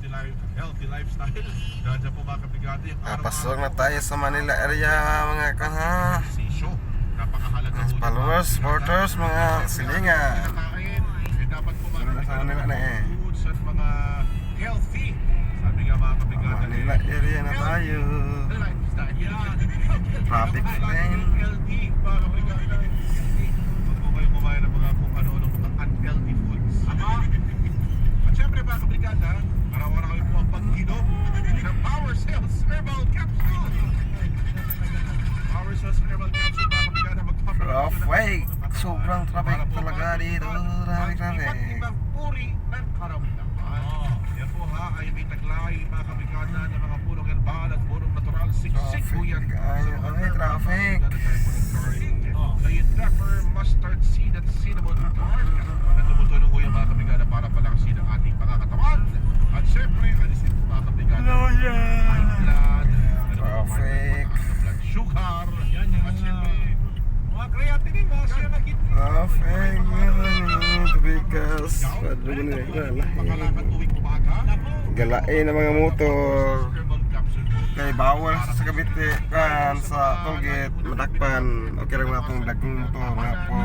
healthy lifestyle. Dahil po mga kabrigada yung Pasok na tayo sa Manila area mga kanha. Napakahalaga Mga followers, supporters, mga silingan. Dapat po Ano na sa Manila na eh. foods at mga healthy. Sabi nga mga kabrigada, Manila area na tayo. Traffic lane. healthy mga kabrigada. Huwag po kayo kumain ng mga kung ano-ano mga unhealthy foods. At syempre mga kabrigada, araw-araw kayo po ang pag-inom ng Power Cells Herbal Capsule. Power Cells Herbal Capsule mga kabrigada, Traffic. Sobrang traffic talaga dito. Traffic. ibang uri ng karamdaman. Yan po ha, ay may taglay mga kabrigada ng mga punong herbal at punong natural. Siksik po yan. Ay, traffic. Cayenne pepper, mustard seed at cinnamon bark. At tumutulong po yung mga kabrigada para palakasin ang ating pangakatawan. At syempre, alisin po mga kabrigada. High blood, Traffic. blood sugar. At syempre, mga creatinine, mga siya na kidney. Traffic. Tubigas. Padlo mo nila. Makalakad tuwing umaga. Galain ng mga motor. Herbal capsule po. Kay bawal sa Cavite kan sa Tolgate madakpan. Okay lang natong dagkong motor nga po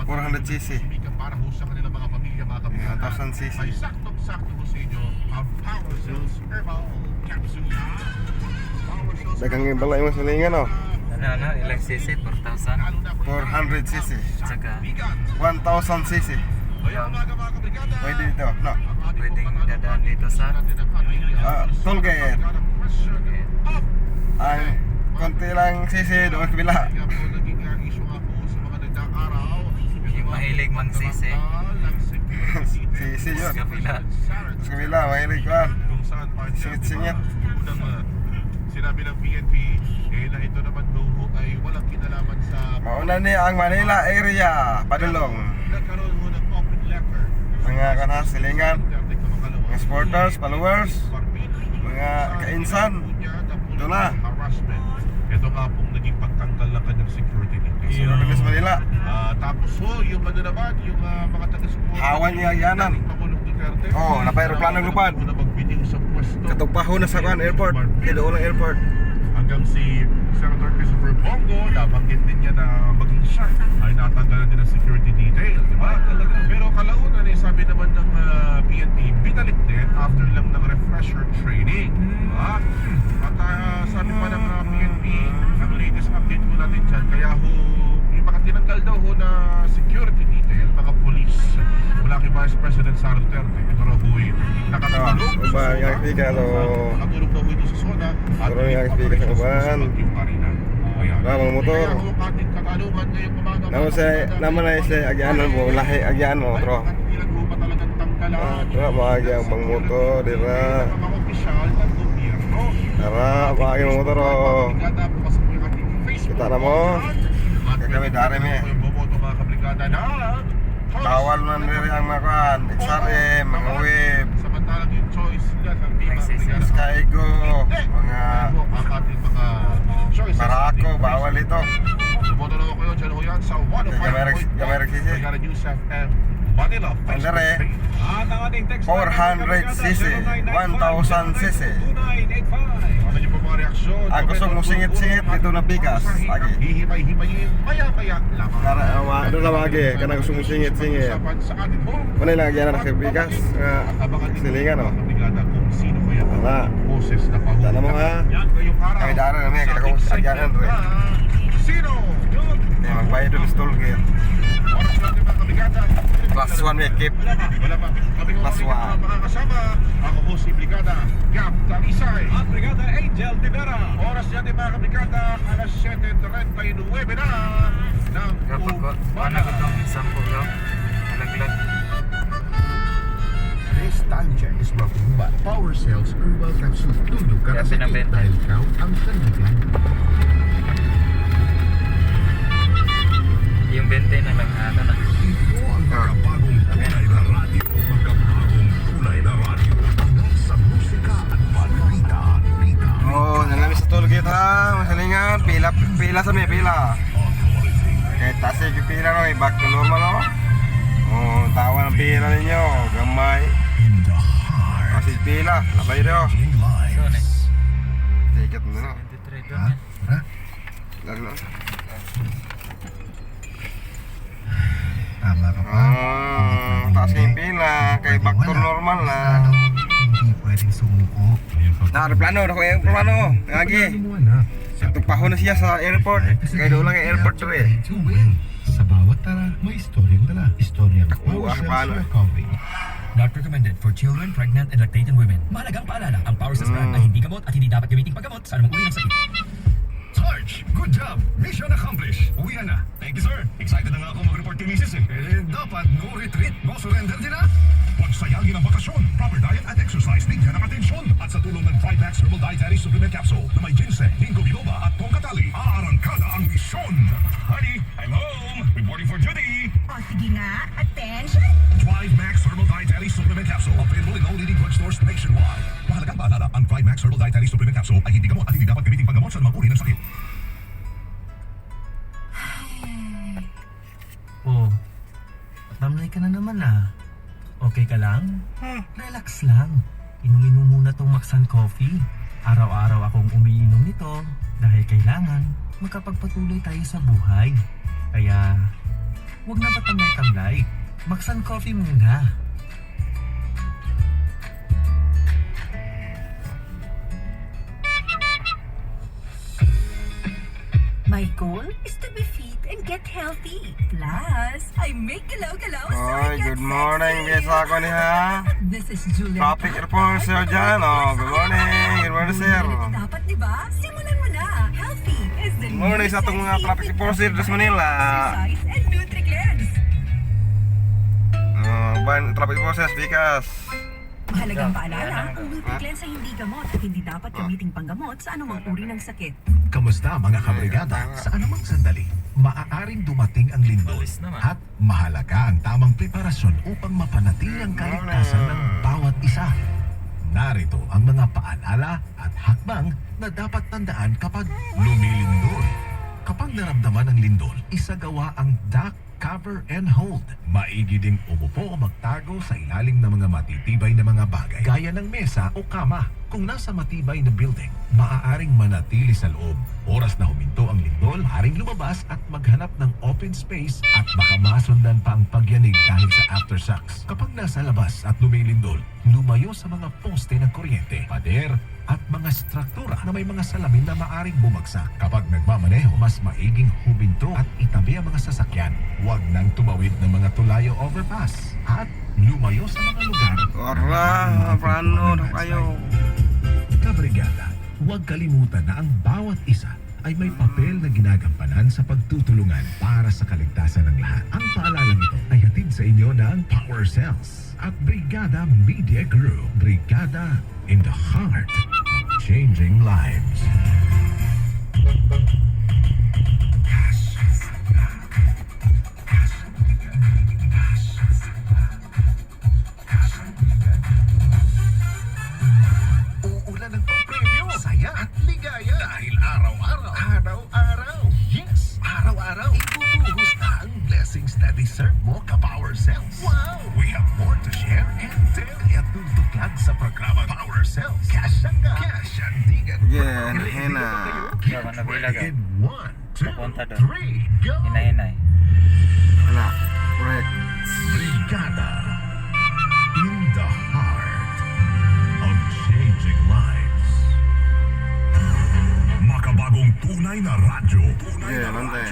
400cc. Para ho sa kanilang mga pamilya, mga kabrigada. 1,000cc. Ay saktong-sakto po sa inyo ang Power Cells Herbal Capsule. Power Cells Dagang yung balay mo sa lingan no. Ano, ilang cc? 4,000? 400cc. Tsaka 1,000cc. Kaya umaga mga kabrigada. Pwede dito, no? pwedeng dadaan dito sa Tolgate. Ang konti lang cc doon sa kabila. Naging issue nga po sa mga nagdaang araw. yung mahilig mang sisi. Cc yun. Sa kabila. Sa kabila, mahilig ko. Kung saan part Singit-singit. unang sinabi ng PNP na ito naman daw ay walang kinalaman sa Mauna ni ang Manila area, Padulong. nagkaroon mo ng open letter. Mga kanha silingan, mga supporters, followers, mga kainsan. Ito na. Harassment. Ito nga pong naging pagtanggal ng kanyang security details. Sa Manila. Tapos yung ano naman, yung mga taga-support. Hawan niya yanan. Pangulong Duterte. Oo, napay-aeroplanong lupad. Na magbitiw sa pwesto. Katugpaho na sa kan airport. Kidoon ng airport. Hanggang si Senator Christopher Bongo, nabanggit din niya na maging siya ay natanggalan din ng security detail, di ba? Pero kalaunan sabi naman ng PNP, binalik din after lang ng refresher training. At sabi pa ng PNP, ang latest update ko natin dyan, kaya ho, yung mga tinanggal daw ho na security detail, mga polis, mula kay Vice President Sara Duterte, ito raw ho nakatulog sa Ba, zona. yung speaker no. Nakatulog daw ho ito sa zona. At Pero yung speaker sa uban. Ramang motor. Kaya ho, ating katalungan ngayong umaga. Naman na siya agyanan mo, lahi agyan mo, tro. Ilan ho ba talagang tangkalan? Tara, maagyang bang motor, dira. Mga opisyal ng gobyerno. Tara, maagyang motor, oh. Brigada, bukas po yung ating Facebook Kita na mo. At Kami dari mi. yung boboto mga kabrigada na Bawal man rin ang mga kan, XRM, mga web, samantalang yung choice nila ng mga brigada. Skygo, mga Ang ating mga choices. Barako, bawal ito. Boboto na ako kayo dyan ho yan sa 105.9 Gamerek sisi. Brigada News FM Manila Facebook Andere. page. At ang ating text 400cc, 1,000cc. Ano niyo po mga reaksyon? Ang gusto mong singit-singit, ito na bigas. Lagi. Hihimay-himayin, maya-maya lamang. Ano na lagi, kanang gusto mong singit-singit. Pag-usapan sa atin po. Manay lang agyan na sa bigas, nga Abangan din silingan, po oh. mga brigada kung sino kaya ang Tara. boses na pahuli. Tara mo, ha. Yan ngayong araw. Kami dara na, may sa kailangan ating agyanan, segment Ray. na Sino? Kaya magbayad doon sa tollgate. Oras natin mga brigada. Class 1 may keep. Wala pa. Kami ko Plus mga one. makakasama. Ako po si Brigada Gap Talisay. At Brigada Angel Tivera. Oras natin mga kabrigada, alas 7:39 na ng Kapag ko, ano ko itong sample daw? Nalaglag. This time check is brought to you by Power Cells Herbal Capsule. Tulog ka na Kaya sa pinabenta. dahil ikaw ang kanigan. Yung 20 na lang, ano na. Ito ang magkabagong kulay na radyo. Magkabagong kulay na radyo. Tunog sa musika at balita. Oh, nalami sa tollgate ha, masalingan, pila sa may pila. Kahit tasig yung pila no, back to normal no. Oh, tawa ng pila ninyo, gamay. Kasi pila pila. Labay rin, oh. Saan eh? Ticket mo na. 23 doon yan. Lalo. Tama ka pa. Taas kayong pila. Kay back to normal na. Hindi pwedeng sumuko. Nakareplano, plano. Lagi. Tumpaho na siya sa airport. Kaya doon lang yung airport to eh. To win. Sa bawat tara, may istoryang dala. Istoryang Power Cells paano? Recovery. Not recommended for children, pregnant, and lactating women. Mahalagang paalala, ang Power Cells brand ay hindi gamot at hindi dapat gamiting paggamot sa anumang uri ng sakit. Sarge, good job! Mission accomplished! Uwi na. Thank you, sir. Excited na nga ako mag-report kay Mrs. eh. Dapat no retreat, no surrender din ah. Pagsayangin ang bakasyon, proper diet at exercise, bigyan ng atensyon. At sa tulong ng 5-Max Herbal Dietary Supplement Capsule na may ginseng, ginkgo biloba at tongkatali, aarangkada ang misyon. Honey, I'm home! Reporting for duty! O sige nga, attention! 5-Max Herbal Dietary Supplement Capsule. Available in all leading drugstores nationwide. Mahalagang paalala, ang 5-Max Herbal Dietary Supplement Capsule ay hindi gamot at hindi dapat gamitin paggamot sa anumang uri ng sakit. Oh, tamlay ka na naman ah. Okay ka lang? Relax lang. Inumin mo muna tong Maxan Coffee. Araw-araw akong umiinom nito dahil kailangan makapagpatuloy tayo sa buhay. Kaya, huwag na ba tamlay-tamlay? Maxan Coffee muna. My goal is to be fit and get healthy. Plus, I make galaw-galaw so Oy, I get good morning. sexy. Bisa ako ni ha. This is Julian. Traffic report sir dyan. Oh, good morning. Good morning sir. Dapat diba? Simulan mo na. Healthy is the Good morning sa itong mga traffic report sir sa Manila. Exercise and NutriCleanse. Traffic report sir, Vikas. Mahalagang paalala, ang NutriCleanse ay hindi gamot at hindi dapat gamiting panggamot sa anumang uri ng sakit. Kamusta mga kabrigada? Sa anumang sandali, maaaring dumating ang lindol Balis naman. at mahalaga ang tamang preparasyon upang mapanatili ang kaligtasan ng bawat isa. Narito ang mga paalala at hakbang na dapat tandaan kapag lumilindol. Kapag naramdaman ang lindol, isagawa ang duck cover and hold. Maigi ding umupo o magtago sa ilalim ng mga matitibay na mga bagay gaya ng mesa o kama. Kung nasa matibay na building, maaaring manatili sa loob. Oras na huminto ang lindol, maaaring lumabas at maghanap ng open space at baka masundan pa ang pagyanig dahil sa aftershocks. Kapag nasa labas at lumilindol, lumayo sa mga poste ng kuryente, pader, at mga struktura na may mga salamin na maaaring bumagsak. Kapag nagmamaneho, mas maiging huminto at itabi ang mga sasakyan. Huwag nang tumawid ng mga tulayo overpass at lumayo sa mga lugar. Ora, plano na kayo. Kabrigada, huwag kalimutan na ang bawat isa ay may papel na ginagampanan sa pagtutulungan para sa kaligtasan ng lahat. Ang paalalang ito ay hatid sa inyo ng Power Cells at Brigada Media Group. Brigada in the heart of changing lives. Uulan ng pang-preview, saya at ligaya. Dahil araw-araw, yes, araw-araw, ibubuhos na ang blessings na deserve mo ka-Power Cells. Wow! We have more to share and tell. Kaya tutuklag sa programa Power Cells. Cash ang digan. Yeah, hena. Gawa na bilag ah. In 1, 2, Papunta doon. 3, go! Hinay-hinay. Ano? Correct. Brigada in the heart of changing lives. Makabagong tunay na radyo. Yeah, nante.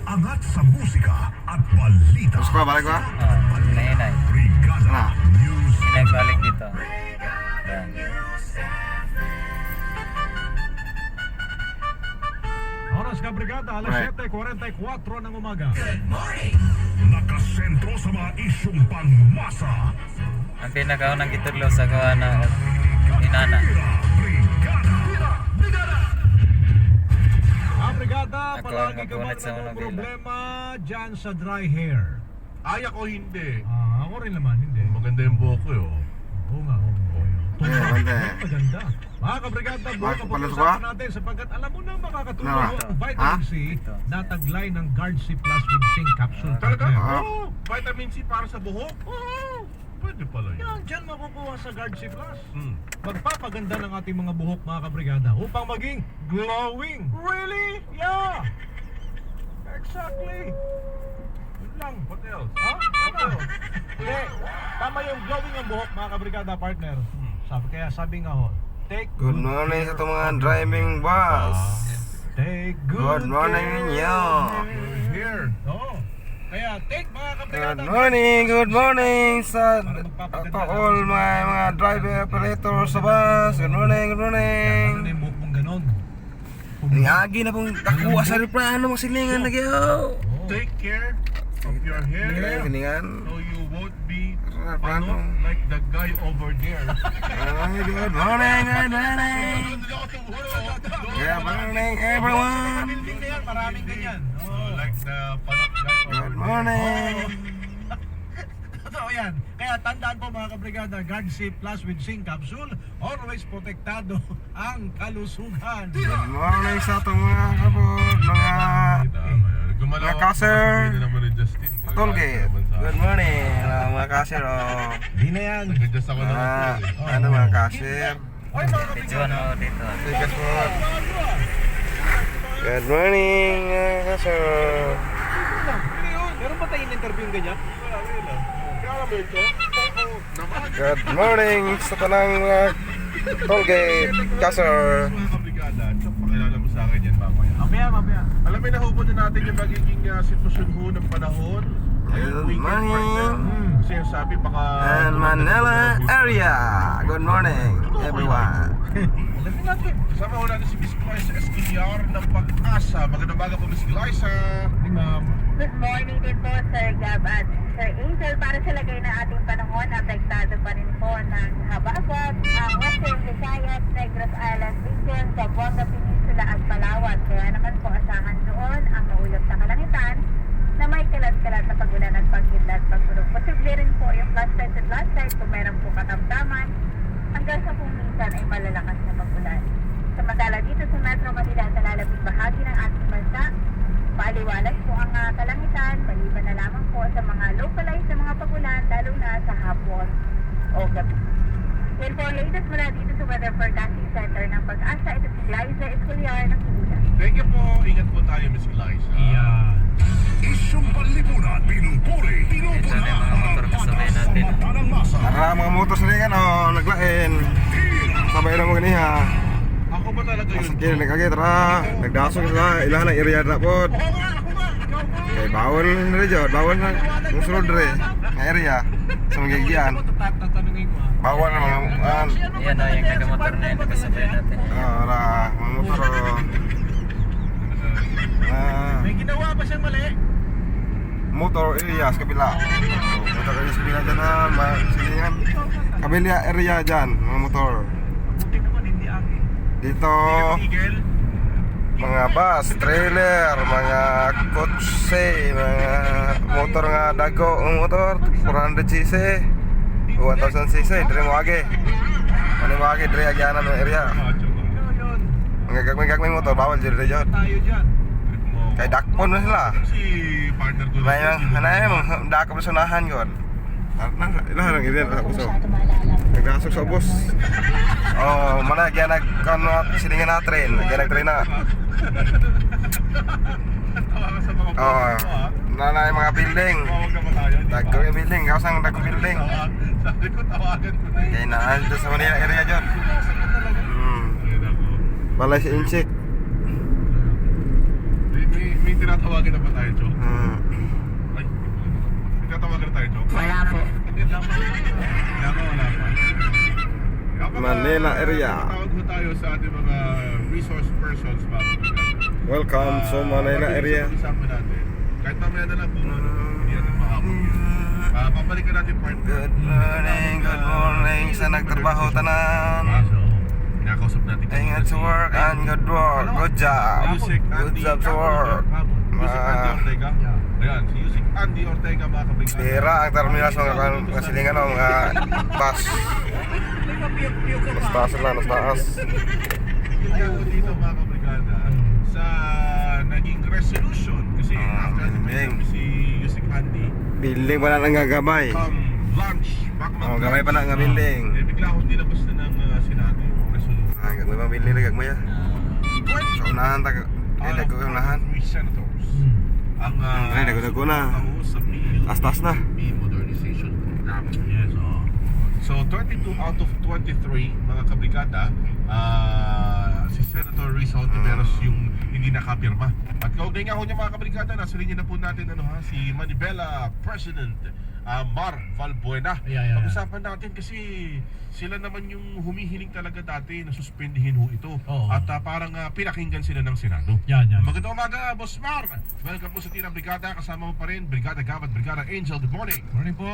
Angat sa musika at balita. Tapos ko, balik ko. Hinay-hinay. Brigada Ano? News. Hinay balik dito. Yan. Oras ka, Brigada, alas 7:44 ng umaga. Nakasentro sa mga isyong pangmasa. Ang pinakaunang gitudlo sa gawa na inana. Brigada, Ako ang palagi ka ba magunit sa ng unang bila. problema dyan sa dry hair? Ay, ako hindi. Ako rin naman, hindi. Maganda yung buhok ko eh. Oo nga, oo. Yeah, nante. Maganda. Mga kabrigada, buhay Bakit ka pala pag-usapan natin sapagkat alam mo na makakatulong Ano? ang vitamin C na taglay ng Guard C Plus with Zinc Capsule. Talaga? Partner. Oo. Vitamin C para sa buhok? Oo. Pwede pala yun. Yan, dyan makukuha sa Guard C+. Hmm. Magpapaganda ng ating mga buhok mga kabrigada upang maging glowing. Really? Yeah! Exactly! Yun lang. What else? Ha? Ano? Hindi. Tama yung glowing ang buhok mga kabrigada partner. Kaya sabi nga ho, take Good morning sa itong mga driving bus. Take Good morning ninyo. Here. Oo. Kaya take mga kabrigada. Good morning sa all mga driver operator sa bus. Good morning, good Ano morning. yung buhok mong ganon? Ngagi na pong kakuha sa replano masilingan lagi ho. Take care of your hair. Silingan. So you won't be Replano. like the guy over there. Ay, good morning, good morning. Good morning everyone. Building na yan, maraming ganyan. So like the panot guy over Good morning. Totoo yan. Kaya tandaan po mga kabrigada, Guard C Plus with zinc capsule, always protektado ang kalusugan. Good morning sa itong mga kabod, mga Gumalaw Mga kaser. Hindi naman ni Justin. tollgate. Good morning mga kasir. Di na yan. Nag-adjust ako ng Ano mga kasir? Ay mga kabrigada. Tigas mo. Good morning mga kasir. Meron ba tayong interview ganyan? Good morning sa tanang mga tollgate kasir. mga kabrigada. Tsaka pakilala mo sa akin yan mamaya. Mamaya. Alam mo, nahupo na natin yung magiging sitwasyon ho ng panahon. Good Weekend morning. partner. Kasi yung sabi baka... And Manila area. Good morning everyone. Alamin natin. Kasama ho natin si Miss Glyza Esquilar ng Pag-asa. Magandang umaga po, Miss Glyza. Ma'am. Good morning din po, Sir Gab at Sir Angel. Para sa lagay ng ating panahon, apektado pa rin po ng habagat ang Western Visayas, Negros Island Region, Zamboanga Peninsula at Palawan. Kaya naman po asahan doon ang maulap na kalangitan na may kalat-kalat na pagulan at pagkidlat, pagtulog. Posible rin po yung flash tide at flash tide kung meron po katamtaman hanggang sa kung minsan ay malalakas na pagulan. Samantala dito sa Metro Manila sa lalabing bahagi ng ating bansa, paaliwalas po ang kalangitan, maliban na lamang po sa mga localized na mga pagulan, lalo na sa hapon o gabi. Yan po ang latest mula dito sa Weather Forecasting Center ng Pag-asa. Ito si Glyza Esquilar ng Uulan. Thank you po. Ingat po tayo, Miss Glyza. Yeah. Isyong panlipunan, pinupuri, pinupuna para patas ng masa. Mga motor silingan naglain. Sabay na mo ganiha. Ako ba talaga yun? Sakit nagkagit ra. Nagdasok sa ilahan ng area na po. Kay bawal na rin dyan. Bawal na. Yung sunod rin. Nga area. Sa mga gigian. Tatanungin ko Bawal na mga Yan o, yung nagamotor na yun, nakasabay natin. mga motor. May ginawa ba siyang mali? Motor area sa kabila. Motor area sa kabila dyan silingan. Kabila area dyan. Mga motor. Buti naman, hindi akin. Dito. Tigil. Mga bus, trailer, mga kotse, mga motor nga dago, ang motor 400cc, 1000cc, dire mo agi. Ano mo agi dire agyanan ng area. Yun. Mga gagmay motor bawal dire jud. Tayo dyan. Kay dakpon na sila. Si partner ko. May hanay mo dakop sa unahan gud. Ilahan ang area sa puso. Nagdasok sa bus. Oh, mana kaya nagkanot silingan na train, kaya nag-train na. Tawa ka sa mga Oh, nanay mga building. Tawag naman tayo. Dagko yung building, kausang dagko building. Sabi ko, tawagan ko na yun. Kaya naan doon sa Manila area dyan. Ayun ako. Balay si Inchik. May tinatawagan na ba tayo, Chok? Ay, may tinatawagan na tayo, Chok? Wala po. Wala pa. Manila area. Tawag mo tayo sa ating mga resource persons, mga kapatid. Welcome sa Manila area. Pag-usapan natin. Kahit mamaya na lang kung hindi natin mahabang yun. Papalikan natin partner. Good morning sa nagtrabaho tanan. Kinakausap natin. Ingat sa work and good work. Good job. Good job sa work. Yusik Andy Ortega. Ayan, si Yusik Andy Ortega, mga kabrigada. Tira ang terminal sa mga silingan o mga bus. Mas taas sila, mas taas. Kaya ko dito, mga kabrigada, sa naging resolution, kasi after building. si Yusik Andy, Building wala nang gagamay. lunch Baka Oh, gamay pa na nga building. Eh, bigla akong nilabas na ng Senado yung resolution. Ah, gamay pa building na gagmay ah. Sa unahan ta dago ka unahan. Senators. Ang Ay, dago na. sa PUP Astas na. modernization program. Yes, So 22 out of 23 mga kabrigada, si Senator Risa Hontiveros yung hindi nakapirma. At kaugnay nga ho niya mga kabrigada, nasa linya na po natin si Manibela President Mar Valbuena. Yeah. Pag-usapan natin kasi sila naman yung humihiling talaga dati na suspendihin ho ito. Oo. At parang pinakinggan sila ng Senado. Yan. Magandang umaga, Boss Mar! Welcome po sa Tirang Brigada. Kasama mo pa rin, Brigada Gab at Brigada Angel. Good morning! Morning po.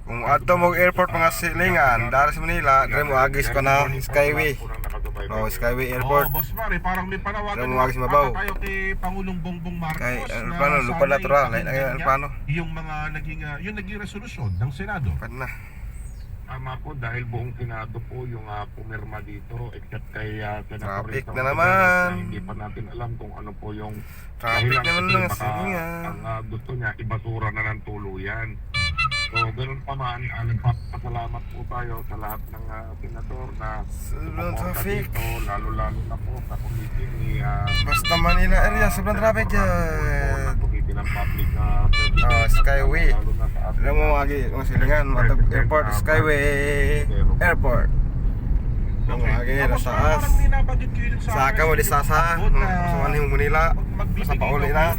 Kung ato mo airport mga silingan, dari sa Manila, dire mo agis ko na Skyway. Oh, Skyway Airport. Boss Mar, parang may panawagan Alam mo, agis mabaw. tayo kay Pangulong Bongbong Marcos Kay na plano, lupa sana natural. ipakinggan Ay, niya plano. yung mga naging resolusyon ng Senado. Pad na. Tama po dahil buong Senado po yung pumirma dito except kay Senator Traffic Risa na Hontiveros naman. na hindi pa natin alam kung ano po yung Traffic dahilan naman kasi mga baka silingan. ang gusto niya ibasura na ng tuluyan. So ganun pa man, nagpapasalamat po tayo sa lahat ng senador na Sobrang sumuporta traffic. dito, lalo-lalo na po sa committee ni Basta Manila area, sobrang traffic dyan. committee ng public Skyway. lalo na sa ating Dire mo agis mga silingan, matag airport, Skyway Airport. Ang agis, Tapos, nasa parang as. binabagit kayo dun Sa ka mo di sasa, sa manhing Manila. Basta pauli na.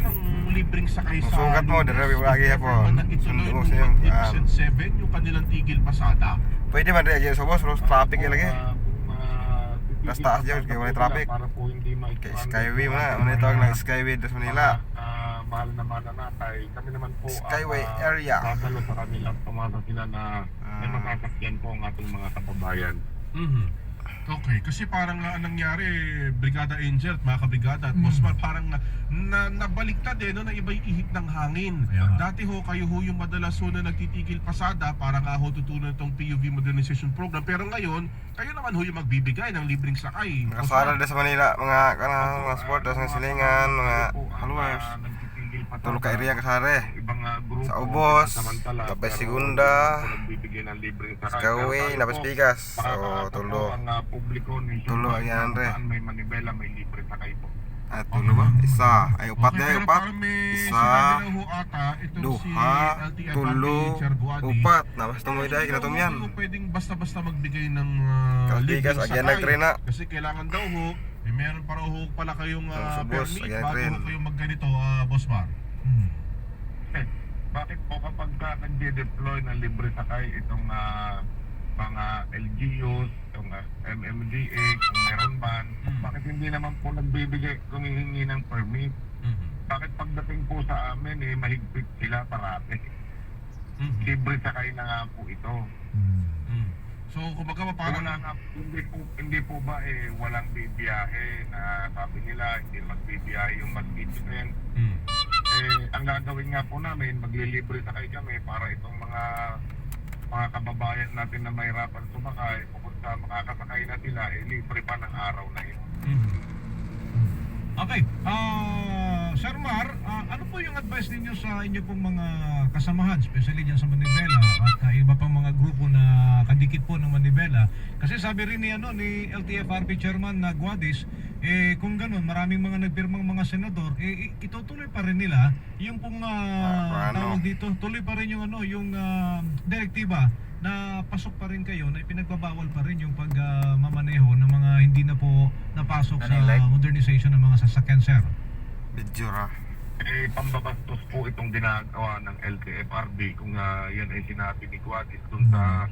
Libreng sakay sa Sugat mo, dire mo lagi po. Ituloy Sundo mo mo sa yung, Magnificent 7 yung kanilang tigil pasada. pwede man rin sa boss, pero traffic lagi. Mas taas dyan, kaya wala traffic. Para po hindi Kay Skyway mo na, ano tawag ng Skyway dos Manila. Mahal na mananatay. Kami naman po Skyway area. Sasalo sa kanila at pumasa sila na may masasakyan po ang ating mga kababayan. Okay, kasi parang ang nangyari, Brigada Angel at mga kabrigada at Boss Mar, parang nabaliktad no, na iba yung ihip ng hangin. Ayan. Dati ho, kayo ho yung madalas ho na nagtitigil pasada para nga ho tutunan itong PUV Modernization Program. Pero ngayon, kayo naman ho yung magbibigay ng libreng sakay. Boss Nakasara Mar. din sa Manila, mga sport, mga silingan, mga followers. Tulog ka area kasare. Ibang grupo Sa Ubos, samantala, Labay pero Segunda, nagbibigay ng libreng sakay. Skyway, Pero Labas tayo po, Pigas. makakatawa So, tulo. ang publiko ni Tulo, Sumay, ayan, Andre. saan may Manibela, may libre sakay po. At tulo ba? Isa. Ay, upat na, pero upat. parang may Isa, sinabi na ho ata, itong duha, si LTFRB tulo, Chair Guadi. upat. Nabas tumoy dahil, kinatom yan. Hindi daw ho pwedeng basta-basta magbigay ng Kalas libreng Pigas, agyan sakay. nagtrain na. Kasi kailangan daw ho, meron para ho pala kayong Sa bus, permit agyan bago nagtrain. ho kayong magganito, Boss Mar. Bakit po kapag nagde-deploy ng libre sakay itong mga LGUs, itong MMDA, kung meron man, bakit hindi naman po nagbibigay, humihingi ng permit? Bakit pagdating po sa amin, mahigpit sila parati? Libre sakay na nga po ito. So, kumbaga parang Hindi po ba walang bibiyahe na sabi nila, hindi magbibiyahe yung mag-citizen. Ang gagawin nga po namin, maglilibre sakay kami para itong mga kababayan natin na mahirapan sumakay, bukod sa makakasakay na sila, libre pa ng araw na yun. Okay. Sir Mar, ano po yung advice ninyo sa inyo pong mga kasamahan, especially dyan sa Manibela at iba pang mga grupo na kadikit po ng Manibela? Kasi sabi rin ni LTFRB Chairman na Guadis, kung ganun, maraming mga nagpirmang mga senador, itutuloy pa rin nila yung pong tawag dito, tuloy pa rin yung yung direktiba na pasok pa rin kayo, na ipinagbabawal pa rin yung pagmamaneho ng mga hindi na po napasok sa modernization ng mga sasakyan, sir. Video ra. Pambabastos po itong ginagawa ng LTFRB kung yan ay sinabi ni Guadis dun sa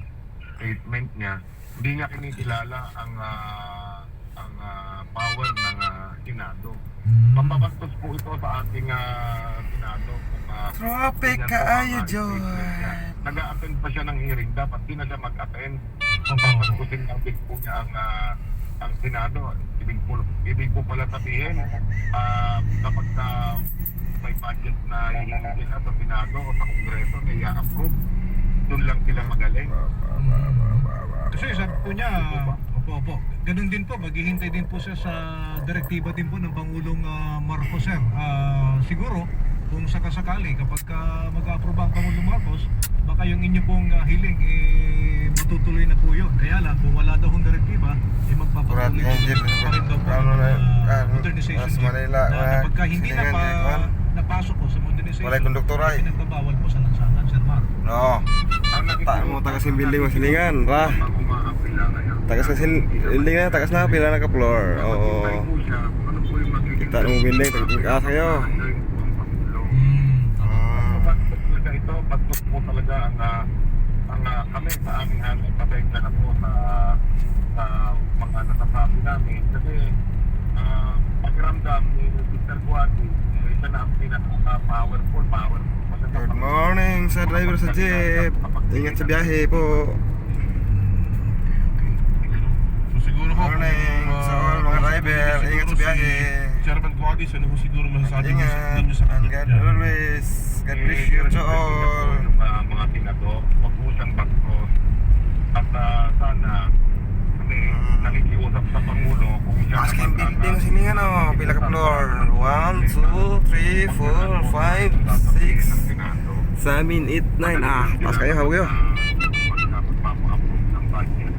statement niya. Hindi niya kinikilala ang power ng Senado. Pambabastos po ito sa ating Senado. Traffic kaayo, John. Nag-a-attend pa siya ng hearing, dapat di na siya mag-attend. Papabastusin lang din po niya ang Senado. Ibig po pala sabihin, kapag may budget na hihingi sila sa Senado o sa Kongreso na i-approve, doon lang sila magaling. Kasi sabi po niya, opo, ganun din po, maghihintay din po siya sa direktiba din po ng Pangulong Marcos, sir. Siguro, kung sakasakali, kapag mag-approve ang Pangulong Marcos, baka yung inyo pong hiling matutuloy na po yun. Kaya lang, kung wala daw hong direktiba, Kurat magpapatuloy yan, Jeep. pa rin daw po Ano na, modernization mas jeep. Manila, Na pagka hindi na silingan, Jeep, man. napasok po sa modernization, Walay konduktor, ay. pinagbabawal po sa lansangan, Sir Mar. No. Tak mo tagas yung building mo silingan, ra. Tagas ka building na, tagas na pila na ka floor. Oo. Kita mo building, tagas kayo. Ito, batok po talaga ang kami sa aming hangin pasensya na po sa mga nasasabi namin kasi pakiramdam ni Mr. Guati isa na ang pinaka-powerful Good morning sa driver sa jeep. Ingat sa biyahe po. So siguro ho, Morning sa all mga driver. Ingat sa biyahe. Chairman Quadis, ano ho siguro masasabi Ingat. ninyo sa And God always. God bless you to all. yung mga tinato, wag po siyang bastos at sana kami nakikiusap sa Pangulo kung siya Mas naman yung building silingan oh. Pila ka floor. 1, 2, 3, 4, 5, 6, 7, 8, 9. Ah, taas kayo, hawag kayo. magpapa-approve ng budget.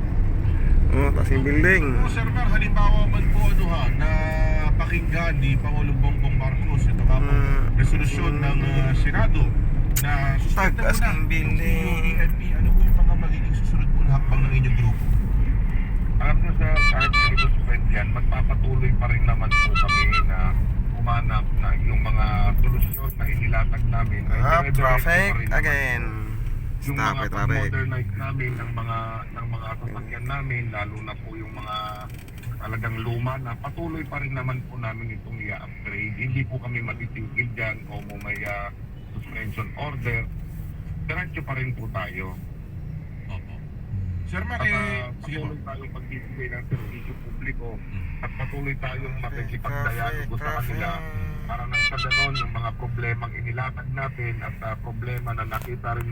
Oh, taas yung building. Sir Mar, halimbawa man po na pakinggan ni Pangulong Bongbong Marcos ito nga po resolusyon ng Senado na suspend Tagas na ang building. PNP. Ano po yung mga magiging susunod po na hakbang ng inyong grupo? Alam nyo sir, kahit i-suspend yan, magpapatuloy pa rin naman po kami na umanap na yung mga solusyon na inilatag namin. ay Ah, dire-diretso traffic pa rin naman again. yung Stop mga it, traffic. modernize namin ng mga sasakyan namin, lalo na po yung mga talagang luma na patuloy pa rin naman po namin itong i-upgrade. Hindi po kami matitigil dyan kung may suspension order. Diretso pa rin po tayo. Sir Mar, At sige po. patuloy tayong pagbibigay ng serbisyo publiko at patuloy tayong makikipagdialogo sa kanila para nang sa ganon yung mga problemang inilatag natin at problema na nakita rin